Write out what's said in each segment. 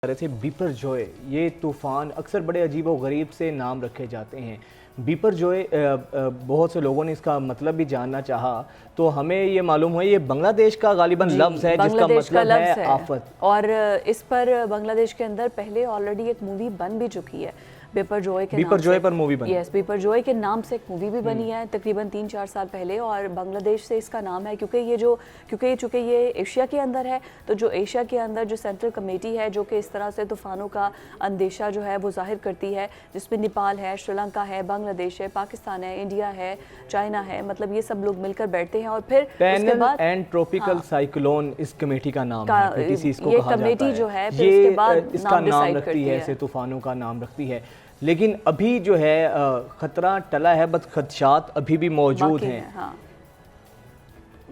रहे थे बिपरजॉय। ये तूफ़ान अक्सर बड़े अजीब व गरीब से नाम रखे जाते हैं। बिपरजॉय बहुत से लोगों ने इसका मतलब भी जानना चाहा, तो हमें ये मालूम हुआ ये बांग्लादेश का गालिबन लफ्ज़ है जिसका मतलब है आफत। और इस पर बांग्लादेश के अंदर पहले ऑलरेडी एक मूवी बन भी चुकी है बिपरजॉय पर मूवी बनी। यस, बिपरजॉय के नाम से एक मूवी भी बनी है तकरीबन 3-4 साल पहले। और बांग्लादेश से इसका नाम है क्योंकि ये एशिया के अंदर है, तो जो एशिया के अंदर जो सेंट्रल कमेटी है जो कि इस तरह से तूफ़ानों का अंदेशा जो है वो जाहिर करती है, जिसमें नेपाल है, श्रीलंका है, बांग्लादेश है, पाकिस्तान है, इंडिया है, चाइना है, मतलब ये सब लोग मिलकर बैठते हैं और फिर उसके बाद एंड ट्रॉपिकल साइक्लोन इस कमेटी का नाम है। पीटीसी इसको ये कहा कमेटी जाता है। जो है फिर उसके बाद इसका नाम रखती करती है, ऐसे तूफानों का नाम रखती है। लेकिन अभी जो है खतरा टला है, बस खदशात अभी भी मौजूद हैं। हाँ।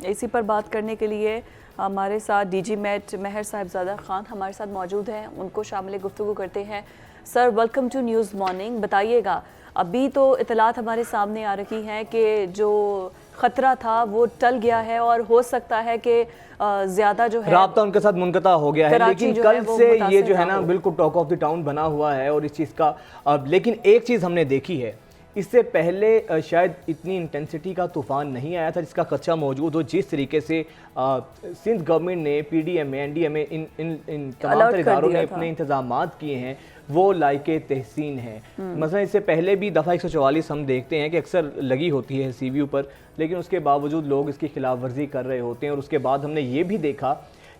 इसी पर बात करने के लिए हमारे साथ डीजी मेट महर साहिबजादा खान हमारे साथ मौजूद हैं, उनको शामिल गुफ्तगू करते हैं। Sir, welcome to news morning. बताइएगा, अभी तो इतलात हमारे सामने आ रही हैं कि जो ख़तरा था वो टल गया है और हो सकता है कि ज़्यादा जो है राब्ता उनके साथ मुनक़ता हो गया है, लेकिन कल से ये जो है ना बिल्कुल टॉक ऑफ द टाउन बना हुआ है। और इस चीज़ का लेकिन एक चीज़ हमने देखी है, इससे पहले शायद इतनी इंटेंसिटी का तूफ़ान नहीं आया था जिसका खदशा मौजूद हो। जिस तरीके से सिंध गवर्नमेंट ने, पीडीएमए, एनडीएमए, इन तमाम इदारों ने अपने इंतजामात किए हैं वो लायके तहसीन है। मसलन इससे पहले भी दफ़ा 144 हम देखते हैं कि अक्सर लगी होती है सीवीयू पर, लेकिन उसके बावजूद लोग इसकी खिलाफ वर्जी कर रहे होते हैं। और उसके बाद हमने ये भी देखा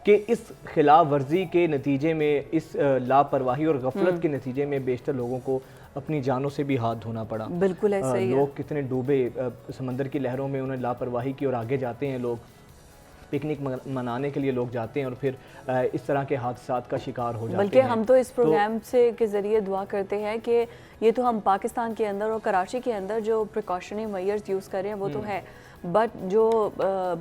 कि इस खिलाफ वर्जी के नतीजे में, इस लापरवाही और गफलत के नतीजे में बेशतर लोगों को अपनी जानों से भी हाथ धोना पड़ा। बिल्कुल ऐसा ही है। लोग कितने डूबे समंदर की लहरों में, उन्हें लापरवाही की और आगे जाते हैं लोग, पिकनिक मनाने के लिए लोग जाते हैं और फिर इस तरह के हादसात का शिकार हो जाते हैं। बल्कि हम तो इस प्रोग्राम से के ज़रिए दुआ करते हैं कि ये तो हम पाकिस्तान के अंदर और कराची के अंदर जो प्रिकॉशनरी मेजर्स यूज़ कर रहे हैं वो तो है, बट जो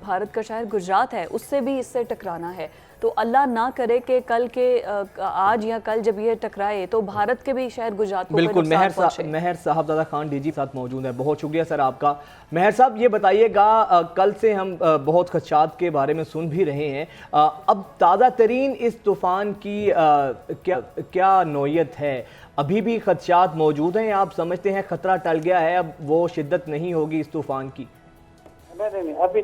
भारत का शहर गुजरात है उससे भी इससे टकराना है। तो अल्लाह ना करे कि कल के आज या कल जब ये टकराए तो भारत के भी शहर गुजरात को बिल्कुल। महर साहबजादा खान डीजी साथ मौजूद है, बहुत शुक्रिया सर आपका। महर साहब, ये बताइएगा, कल से हम बहुत खदशात के बारे में सुन भी रहे हैं। अब ताज़ा तरीन इस तूफ़ान की क्या नौयत है? अभी भी खदशात मौजूद हैं या आप समझते हैं खतरा टल गया है, अब वो शिद्दत नहीं होगी इस तूफ़ान की? नहीं, अभी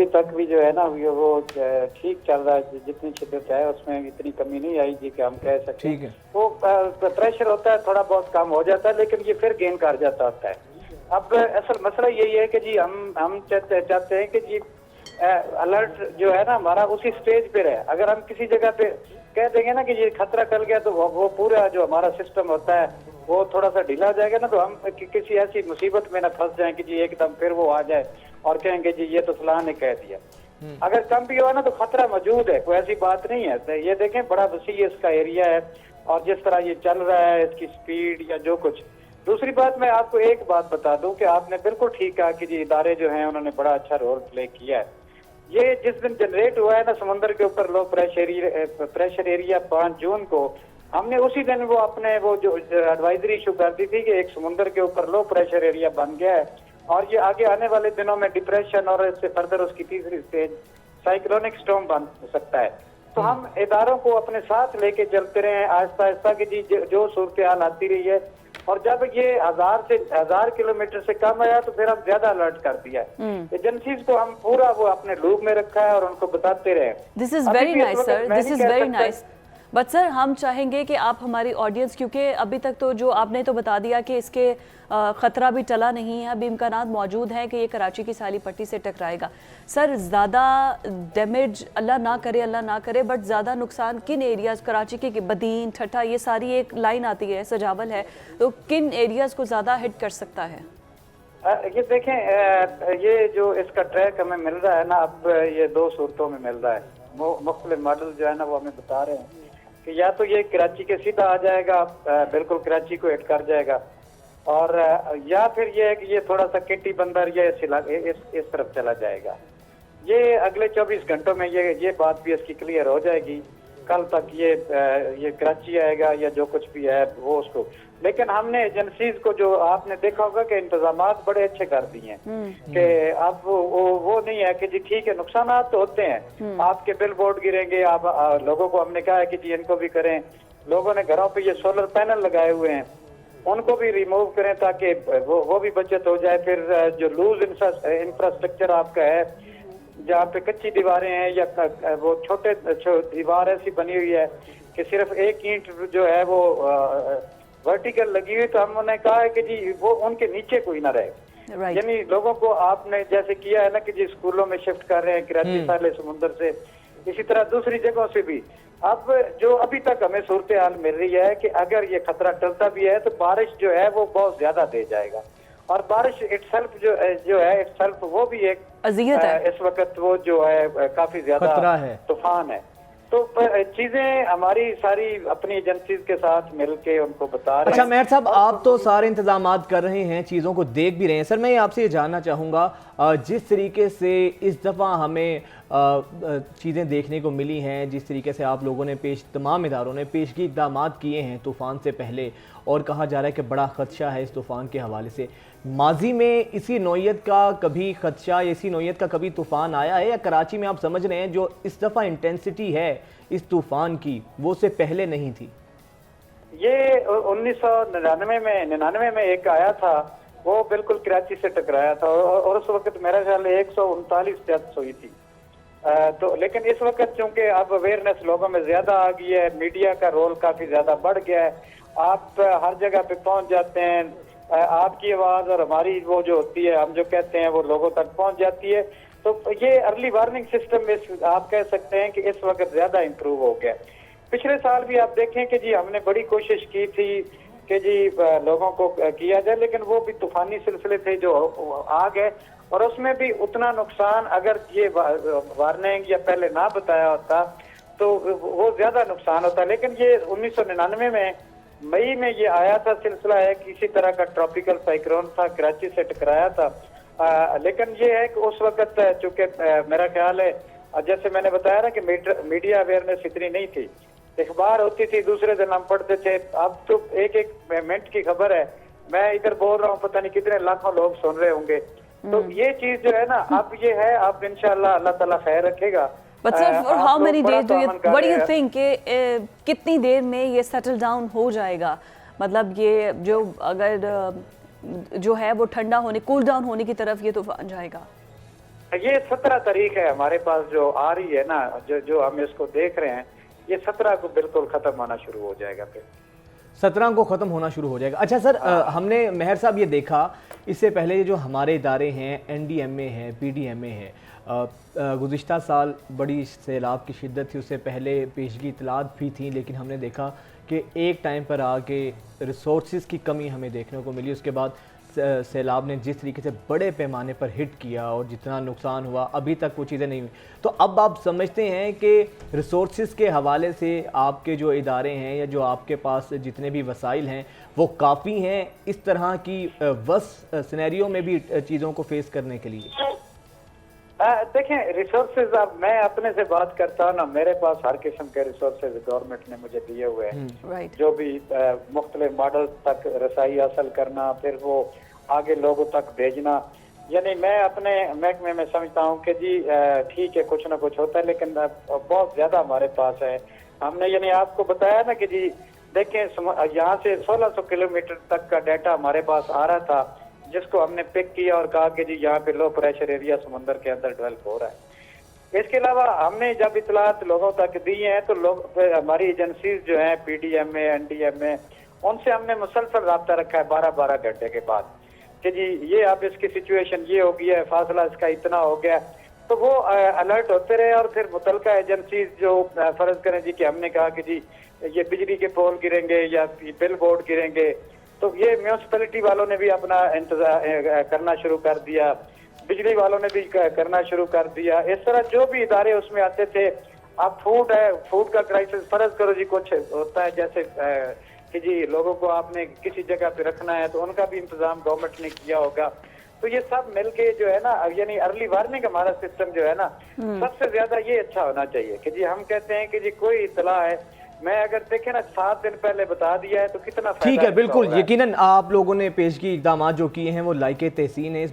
तक भी जो है ना वो ठीक चल रहा है। जितनी शिद्दत है उसमें इतनी कमी नहीं आई जी कि हम कह सकते हैं। वो प्रेशर होता है, थोड़ा बहुत कम हो जाता है, लेकिन ये फिर गेन कर जाता होता है। अब असल मसला यही है कि जी हम चाहते हैं कि जी अलर्ट जो है ना हमारा उसी स्टेज पे रहे। अगर हम किसी जगह पे कह देंगे ना कि ये खतरा टल गया तो वो पूरा जो हमारा सिस्टम होता है वो थोड़ा सा ढीला हो जाएगा ना, तो हम किसी ऐसी मुसीबत में ना फंस जाए कि जी एकदम फिर वो आ जाए और कहेंगे जी ये तो फलां ने कह दिया। अगर कम भी हुआ ना तो खतरा मौजूद है, कोई ऐसी बात नहीं है। तो ये देखें, बड़ा वसी इसका एरिया है और जिस तरह ये चल रहा है, इसकी स्पीड या जो कुछ। दूसरी बात, मैं आपको एक बात बता दूं कि आपने बिल्कुल ठीक कहा कि जी इदारे जो हैं उन्होंने बड़ा अच्छा रोल प्ले किया है। ये जिस दिन जनरेट हुआ है ना समुद्र के ऊपर लो प्रेशर एरिया 5 जून को, हमने उसी दिन वो अपने वो जो एडवाइजरी इशू कर दी थी कि एक समुद्र के ऊपर लो प्रेशर एरिया बन गया है और ये आगे आने वाले दिनों में डिप्रेशन और इससे फर्दर उसकी तीसरी स्टेज साइक्लोनिक स्टॉर्म बन सकता है। तो हम इदारों को अपने साथ लेके चलते रहे आहिस्ता आहिस्ता कि जी जो सूरत हाल आती रही है, और जब ये 1000 किलोमीटर से कम आया तो फिर हम ज्यादा अलर्ट कर दिया है। एजेंसीज को हम पूरा वो अपने लूप में रखा है और उनको बताते रहे। This is very nice sir, this is very nice. But sir, हम चाहेंगे कि आप हमारी ऑडियंस, क्योंकि अभी तक तो जो आपने तो बता दिया कि इसके ख़तरा भी टला नहीं है, अभी इम्कानात मौजूद हैं कि ये कराची की साली पट्टी से टकराएगा। सर, ज़्यादा डैमेज अल्लाह ना करे, बट ज़्यादा नुकसान किन एरियाज़, कराची के बदीन, ठट्ठा, ये सारी एक लाइन आती है, सजावल है, तो किन एरियाज़ को ज़्यादा हिट कर सकता है? ये देखें, ये जो इसका ट्रैक हमें मिल रहा है ना, अब ये 2 सूरतों में मिल रहा है। मुख्तलिफ मॉडल जो है ना वो हमें बता रहे हैं कि या तो ये कराची के सीधा आ जाएगा, बिल्कुल कराची को हिट कर जाएगा, और या फिर ये है कि ये थोड़ा सा किटी बंदर या इस तरफ चला जाएगा। ये अगले 24 घंटों में ये बात भी इसकी क्लियर हो जाएगी। कल तक ये कराची आएगा या जो कुछ भी है वो उसको। लेकिन हमने एजेंसीज को, जो आपने देखा होगा कि इंतजामात बड़े अच्छे कर दिए हैं कि अब वो नहीं है कि जी ठीक है नुकसान तो होते हैं, आपके बिल बोर्ड गिरेंगे, आप लोगों को हमने कहा है कि जी इनको भी करें, लोगों ने घरों पे ये सोलर पैनल लगाए हुए हैं, उनको भी रिमूव करें ताकि वो भी बचत हो जाए। फिर जो लूज इंफ्रास्ट्रक्चर आपका है, जहाँ पे कच्ची दीवारें हैं या वो छोटे दीवार ऐसी बनी हुई है कि सिर्फ एक ईंट जो है वो वर्टिकल लगी हुई, तो हमने कहा है कि जी वो उनके नीचे कोई ना रहे। यानी लोगों को आपने जैसे किया है ना कि जी स्कूलों में शिफ्ट कर रहे हैं कराची साले समुंदर से, इसी तरह दूसरी जगहों से भी। अब जो अभी तक हमें सूरत हाल मिल रही है कि अगर ये खतरा टलता भी है तो बारिश जो है वो बहुत ज्यादा दे जाएगा, और बारिश इटसेल्फ जो है इटसेल्फ वो भी एक अज़ियत है इस वक्त, वो जो है काफी ज्यादा तूफान है। तो चीजें हमारी सारी अपनी एजेंसीज के साथ मिलके उनको बता रहे हैं। अच्छा मेहर साहब, आप तो सारे इंतजामात कर रहे हैं, चीज़ों को देख भी रहे हैं। सर मैं आपसे ये जानना चाहूँगा, जिस तरीके से इस दफ़ा हमें चीज़ें देखने को मिली हैं, जिस तरीके से आप लोगों ने तमाम इदारों ने पेशगी इक़दाम किए हैं तूफ़ान से पहले, और कहा जा रहा है कि बड़ा ख़दशा है इस तूफ़ान के हवाले से, माजी में इसी नौइयत का कभी ख़दशा, इसी नौइयत का कभी तूफ़ान आया है, या कराची में आप समझ रहे हैं जो इस दफ़ा इंटेंसिटी है इस तूफ़ान की वो से पहले नहीं थी? ये 1999 में एक आया था, वो बिल्कुल कराची से टकराया था, और उस वक्त मेरा ख्याल 139 डेथ्स हुई थी। तो लेकिन इस वक्त चूंकि अब अवेयरनेस लोगों में ज्यादा आ गई है, मीडिया का रोल काफी ज्यादा बढ़ गया है, आप हर जगह पे पहुंच जाते हैं, आपकी आवाज और हमारी वो जो होती है, हम जो कहते हैं वो लोगों तक पहुंच जाती है। तो ये अर्ली वार्निंग सिस्टम आप कह सकते हैं कि इस वक्त ज्यादा इम्प्रूव हो गया। पिछले साल भी आप देखें कि जी हमने बड़ी कोशिश की थी कि जी लोगों को किया जाए, लेकिन वो भी तूफानी सिलसिले थे जो आ गए, और उसमें भी उतना नुकसान अगर ये वार्निंग या पहले ना बताया होता तो वो ज्यादा नुकसान होता। लेकिन ये 1999 में मई में ये आया था सिलसिला है, किसी तरह का ट्रॉपिकल साइक्लोन था, कराची से टकराया था। लेकिन ये है कि उस वक्त चूंकि मेरा ख्याल है, जैसे मैंने बताया ना कि मीडिया अवेयरनेस इतनी नहीं थी, अखबार होती थी, दूसरे दिन हम पढ़ते थे। अब तो एक मिनट की खबर है, मैं इधर बोल रहा हूँ, पता नहीं कितने लाखों लोग सुन रहे होंगे। तो ये चीज जो है ना, अब ये है, अब इंशाल्लाह अल्लाह ताला खैर रखेगा। But sir, for how many days what do you think कि कितनी देर में ये सेटल डाउन हो जाएगा? मतलब ये जो अगर जो है वो ठंडा होने, कूल डाउन होने की तरफ ये तूफान जाएगा? ये 17 तारीख है हमारे पास जो आ रही है ना, जो हम इसको देख रहे हैं, ये 17 को बिल्कुल खत्म होना शुरू हो जाएगा। फिर 17 को ख़त्म होना शुरू हो जाएगा। अच्छा सर, हमने मेहर साहब ये देखा, इससे पहले जो हमारे इदारे हैं, NDMA है, PDMA है, गुज़िश्ता साल बड़ी सैलाब की शिद्दत थी, उससे पहले पेशगी इतलात भी थी, लेकिन हमने देखा कि एक टाइम पर आके रिसोर्सेज की कमी हमें देखने को मिली। उसके बाद सैलाब ने जिस तरीके से बड़े पैमाने पर हिट किया और जितना नुकसान हुआ, अभी तक वो चीज़ें नहीं हुई। तो अब आप समझते हैं कि रिसोर्सेज के हवाले से आपके जो इदारे हैं या जो आपके पास जितने भी वसाइल हैं वो काफ़ी हैं इस तरह की वर्स्ट सिनेरियो में भी चीज़ों को फेस करने के लिए? देखें, रिसोर्सेज, अब मैं अपने से बात करता हूँ ना, मेरे पास हर किस्म के रिसोर्सेज गवर्नमेंट ने मुझे दिए हुए हैं। जो भी मुख्तलिफ मॉडल तक रसाई हासिल करना, फिर वो आगे लोगों तक भेजना, यानी मैं अपने महकमे में समझता हूँ कि जी ठीक है, कुछ ना कुछ होता है, लेकिन बहुत ज्यादा हमारे पास है। हमने यानी आपको बताया ना कि जी देखें, यहाँ से 1600 किलोमीटर तक का डाटा हमारे पास आ रहा था, जिसको हमने पिक किया और कहा कि जी यहाँ पे लो प्रेशर एरिया समुद्र के अंदर डेवलप हो रहा है। इसके अलावा हमने जब इतलात लोगों तक दी हैं तो लोग, हमारी एजेंसीज जो हैं, PDMA, NDMA, उनसे हमने मुसलसल रब्ता रखा है 12-12 घंटे के बाद कि जी ये अब इसकी सिचुएशन ये हो गई है, फासला इसका इतना हो गया। तो वो अलर्ट होते रहे, और फिर मुतलका एजेंसीज जो फर्ज करें जी कि हमने कहा कि जी ये बिजली के पोल गिरेंगे या बिल बोर्ड गिरेंगे, तो ये म्यूनिसिपैलिटी वालों ने भी अपना इंतजार करना शुरू कर दिया, बिजली वालों ने भी करना शुरू कर दिया। इस तरह जो भी इदारे उसमें आते थे। अब फूड है, फूड का क्राइसिस, फर्ज करो जी कुछ होता है जैसे कि जी लोगों को आपने किसी जगह पे रखना है, तो उनका भी इंतजाम गवर्नमेंट ने किया होगा। तो ये सब मिलके जो है ना, यानी अर्ली वार्निंग हमारा सिस्टम जो है ना, सबसे ज्यादा ये अच्छा होना चाहिए कि जी हम कहते हैं कि जी कोई इतला है, मैं अगर देखे ना 7 दिन पहले बता दिया है तो कितना ठीक है, बिल्कुल यकीनन आप लोगों ने पेशगी इक़दाम जो किए हैं वो लायके तहसीन है।